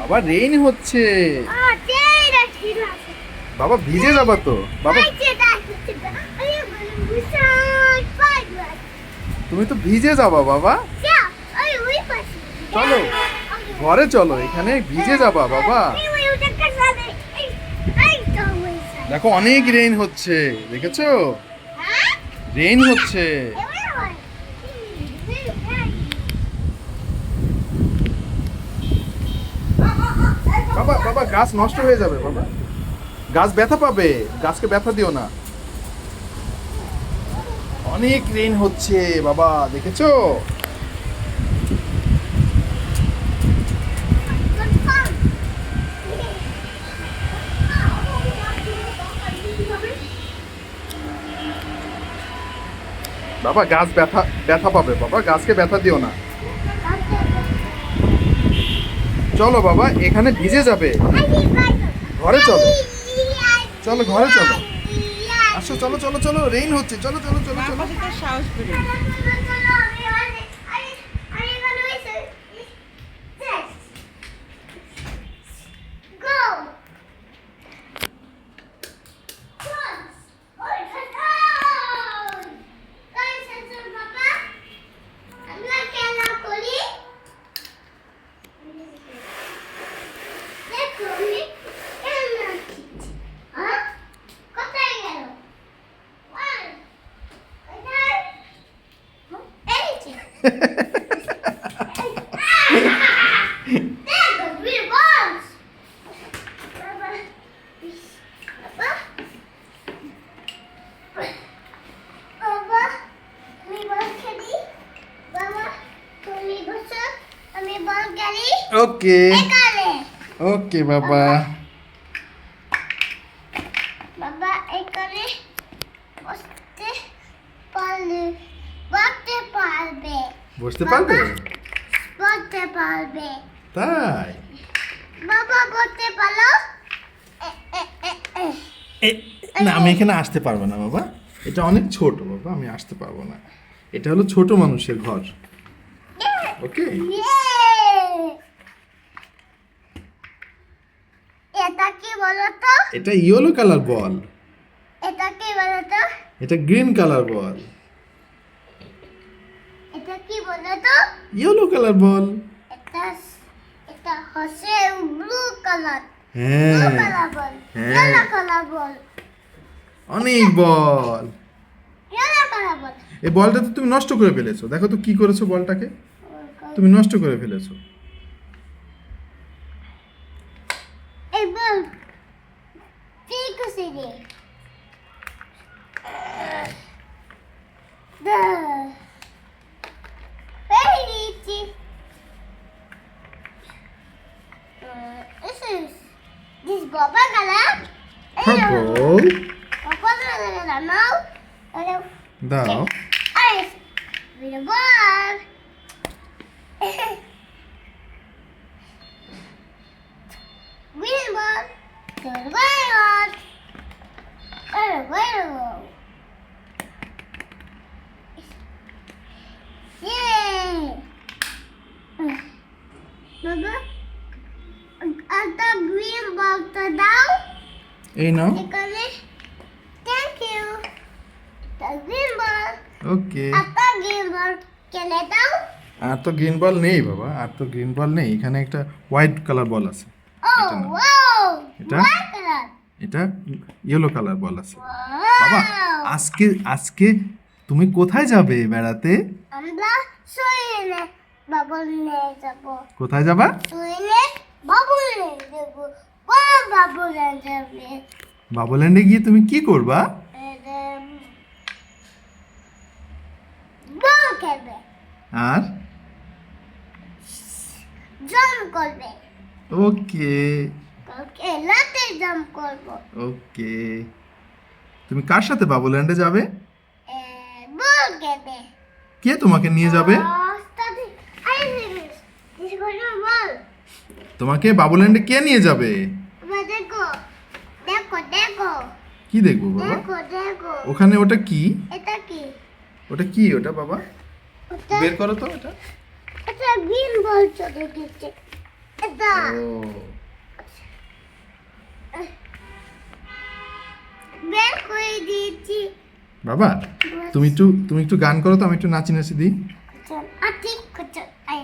বাবা রেইন হচ্ছে। বাবা ভিজে যাবা তো বাবা, তুমি তো ভিজে যাবা বাবা। চলো ঘরে চলো, এখানে ভিজে যাবা বাবা। দেখো অনেক রেইন হচ্ছে, দেখেছো? রেইন হচ্ছে। বাবা বাবা গাছ নষ্ট হয়ে যাবে বাবা, গাছ ব্যথা পাবে, গাছকে ব্যথা দিও না। অনেক রেইন হচ্ছে বাবা, দেখেছো? বাবা গাছ ব্যথা ব্যথা পাবে বাবা, গাছকে ব্যথা দিও না। চলো বাবা, এখানে ভিজে যাবে। ঘরে চলো, চলো ঘরে চলো। আসো চলো চলো চলো, রেইন হচ্ছে, চলো চলো চলো চলো। সাহস করে ওকে ওকে বাবা। বাবা এখানে বসতে পারবে, বসতে পারবে, বসতে পারবে? বসতে পারবে। তাই? বাবা বসতে পারো? না আমি এখানে আসতে পারবো না বাবা, এটা অনেক ছোট বাবা, আমি আসতে পারবো না। এটা হলো ছোট মানুষের ঘর। ওকে এটা কি বলো তো? এটা ইয়েলো কালার বল, এটা কি বলো তো? এটা গ্রিন কালার বল। এটা কি বলো তো? ইয়েলো কালার বল। এটা এটা হচ্ছে ব্লু কালার। হ্যাঁ ব্লু কালার বল, হ্যাঁ। ইয়েলো কালার বল, অনেক বল। ইয়েলো কালার বল। এই বলটা তো তুমি নষ্ট করে ফেলেছো, দেখো তো কি করেছো বলটাকে, তুমি নষ্ট করে ফেলেছো। এই বল ঠিক আছে রে। দা পেরিছি। This Baba color. Purple. Baba color now. দাও। Ice. With a ball. Green ball. To the ball. Well. Yay. Baba. Ada green ball to down. এই নাও। এখানে thank you the green ball. Okay. আপা গ্রিন বল খেলে দাও। আর তো green বল নেই বাবা, আর তো গ্রিন বল নেই, এখানে একটা হোয়াইট কালার বল আছে। ও এটা নাও। ওয়াও এটা? White colour. এটা ইয়েলো কালার বল আছে। বাবা আজকে আজকে তুমি কোথায় যাবে বেড়াতে? আমরা সুইলে বাবুল নিয়ে যাব। কোথায় যাবা? সুইলে বাবুল নিয়ে যাব। বড় বাবুল নিয়ে যাবে। বাবুল্যান্ডে গিয়ে তুমি কি করবা? বল খেলবে, আর জাম্প করবে। ওকে কালকে রাতে জাম্প করবো। ওকে। তুমি কার সাথে বাবুল্যান্ডে যাবে? বল খেলবে। কে তোমাকে নিয়ে যাবে? বল তোমাকে বাবুল্যান্ডে কে নিয়ে যাবে? দেখো দেখো দেখো কি দেখবো বাবা? দেখো দেখো ওখানে ওটা কি? এটা কি? ওটা কি ওটা বাবা? ওটা বের করো তো এটা। এটা গ্রিন বল চলে গেছে। এটা ও বের করে দিয়েছি বাবা তুমি একটু গান করো তো, আমি একটু নাচি নাচি দিই। আটি কুচু আই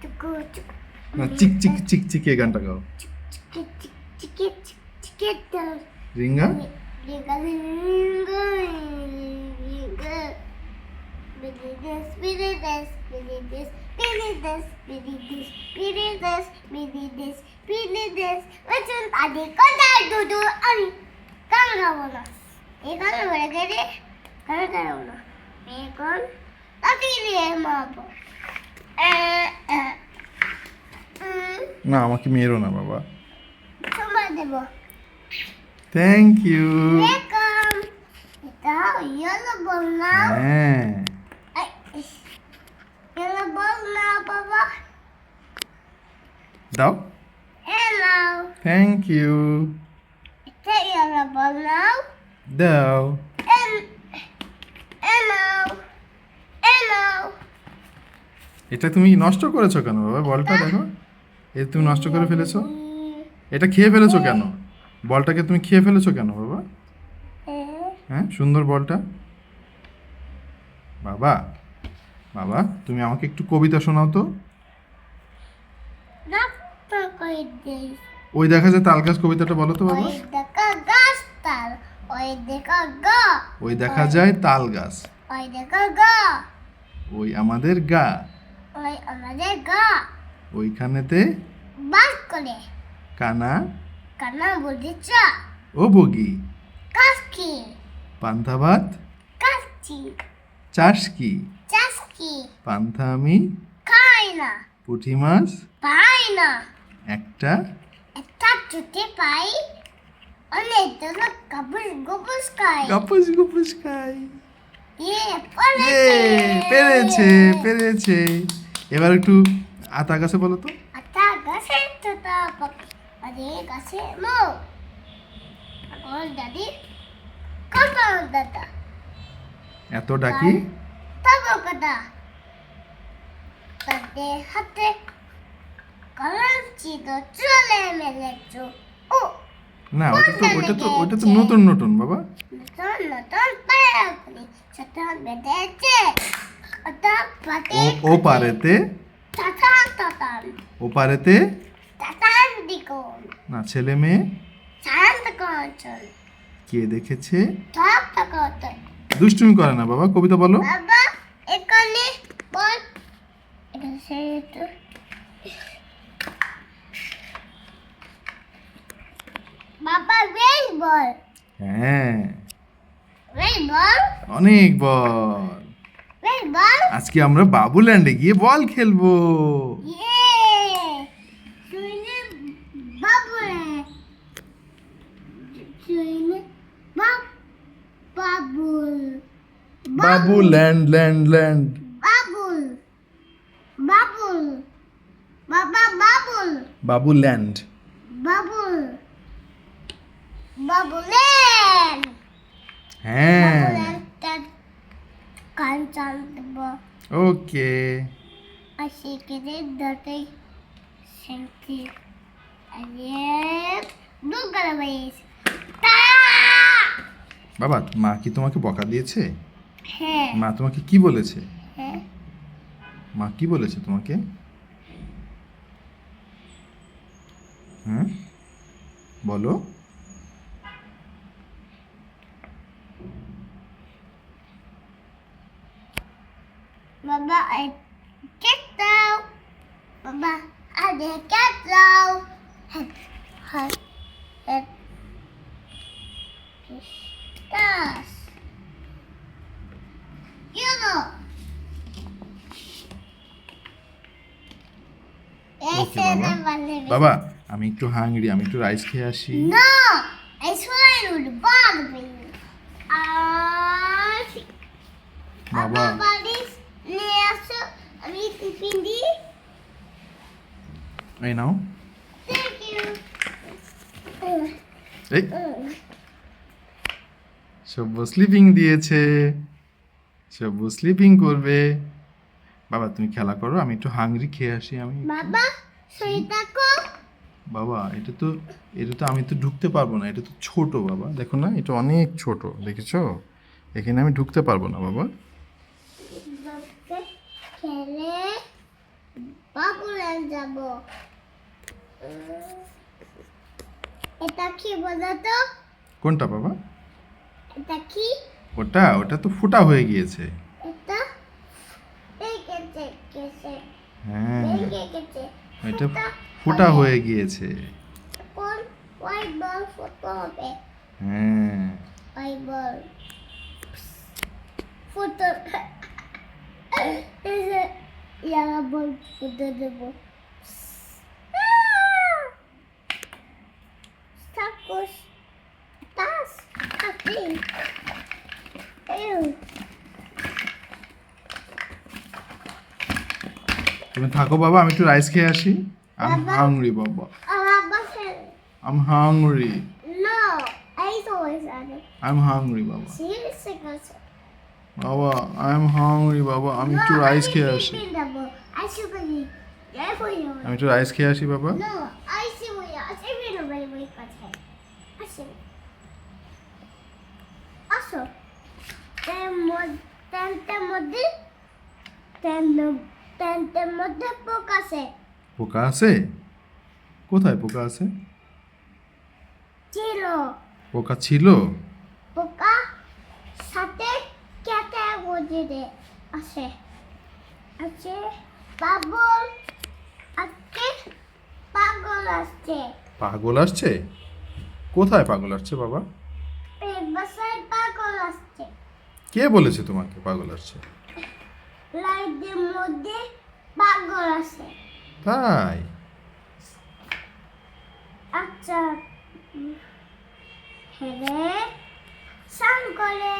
টুকু টুকু না, চিক চিক চিক চিক এই গানটা গাও। চিকে চিকে চিকে চিকে রিঙ্গা Liga, না, আমাকে মেরো না বাবা। Thank you. Welcome. Ito, yellow ball now. হ্যাঁ Ay, yellow ball now, Papa. দাও। Hello. Thank you. Ito, yellow ball now. দাও। Hello. Hello. এটা তুমি নষ্ট করেছো কেন বাবা? বলটা দেখো, এটা তুমি নষ্ট করে ফেলেছো। এটা খেয়ে ফেলেছো কেন? বলটাকে তুমি খেয়ে ফেলেছো কেন বাবা? হ্যাঁ, সুন্দর বলটা। বাবা বাবা তুমি আমাকে একটু কবিতা শোনাও তো। Doctor Koides. ওই দেখা যায় তাল গাছ কবিতাটা বলো তো বাবা। Oy deka gastal. Oy deka ga. ওই দেখা যায় তাল গাছ, Oy deka ga. ওই আমাদের গা, Oy আমাদের ga. ওইখানেতে বাস করে কানা কানা বলেছা ও বগি, কাসকি পান্থা ভাত কাসকি চাষ কি, চাসকি পান্থা আমি খাই না পুঁটি মাছ পাই না একটা একটা ছুটি পাই অনেক তো কাবুস গুবুস খাই গপুস গুপুস খাই। ইয়ে পেরেছে পেরেছে। এবার একটু আতা গাছে বলো তো। আটা গাছে তোতা পাখি আরে গাছে মো আমার দাদি কত দাদা এত ডাকি তবু কথা তাতে হাতে কলম ছিল চলে মেলেছো ও না, ওটা তো নতুন নতুন বাবা। নতুন নতুন পায়রাগুলি ছোট বেঁধেছে ওটা পাতে ও পারেতে টাটা টাটান ও পারেতে টাটান দিকন না, ছেলে মেয়ে শান্ত কঞ্চল কে দেখেছে। থাক থাকত দুষ্টুমি করে না বাবা, কবিতা বলো। বাবা এখানে বল এখানে সেটা বাবা বেল বল হ্যাঁ, বেল বল অনেক বল। বেল বল আজকে আমরা বাবুল্যান্ডে গিয়ে বল খেলবো। ইয়ে শুনে বাবুরে শুনে বাবুল বাবুল্যান্ড ল্যান্ড ল্যান্ড বাবুল বাবুল বাবা বাবুল বাবুল্যান্ড। বাবুল বাবুলেন হ্যাঁ, বাবুলেন কান চাল দেব ওকে। আশিকের দতে সেন্টি আরে দুগলা বাইস তা বাবা, মা কি তোমাকে বকা দিয়েছে? হ্যাঁ মা তোমাকে কি বলেছে? হ্যাঁ মা কি বলেছে তোমাকে? হ্যাঁ, বলো। বাবা আই কেট দাও বাবা আই কেট দাও head head head Das. Yellow. ওকে বাবা। বাবা আমি একটু হাংরি, আমি একটু রাইস খেয়ে আসি। No, I swallowed the bottle baby. বাবা Balis নিয়ে আসো আমি টিফিন দিই এই নাও। থ্যাংক ইউ এই সব্য স্লিপিং দিয়েছে, সব্য স্লিপিং করবে। বাবা তুমি খেলা করো, আমি একটু হাংরি খেয়ে আসি। আমি বাবা সরে থাকো। বাবা এটা তো আমি তো ঢুকতে পারবো না, এটা তো ছোট বাবা, দেখো না এটা অনেক ছোট, দেখেছো? এখানে আমি ঢুকতে পারবো না বাবা। বাবাকে খেলে বাবুলে যাব। এটা কি বলো তো? কোনটা বাবা? এটা কি? ওটা তো ফুটা হয়ে গিয়েছে। এটা গেছে গেছে হ্যাঁ, গেছে। এটা ফুটা হয়ে গিয়েছে। কোন ওই বল ফুটো হবে? হ্যাঁ, ওই বল ফুটো। এই যে ইয়ারা বল ফুটো দেবো। Tacos. Tas. Aqui. Eu. তুমি থাকো বাবা, আমি একটু রাইস খেয়ে আসি। I'm বাবা। hungry বাবা, Você. I'm hungry, No. É isso hoje, I'm hungry বাবা। Se você gosta. বাবা I'm hungry বাবা, আমি একটু রাইস খেয়ে আসি। I should be. É foi eu. আমি একটু রাইস খেয়ে আসি বাবা। No. I see what you. I see what you vai fazer. I see. Acho. Tem mode pouca se. পোকা আছে? কোথায় পোকা আছে? Tiro. পোকা ছিল? পোকা সাথে কেটে গজিরে আছে আছে পাগল আজকে পাগল আসছে। পাগল আসছে? কোথায় পাগল আসছে বাবা? এই বাসায় পাগল আসছে। কে বলেছে তোমাকে পাগল আসছে? লাইটের মধ্যে পাগল আছে। তাই? আচ্ছা হ্যাঁ সান করে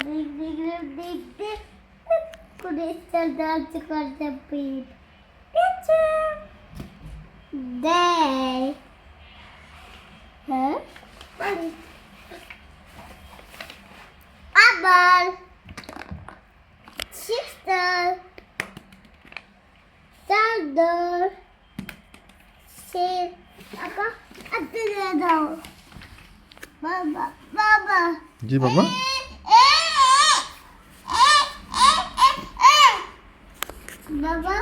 দিক দিক দিক দিক করে ডান্স করতে পিট দেয়। হ্যাঁ আবার সিস্টার চাদর সে বাবা আতে দাও। বাবা বাবা জি বাবা। বাবা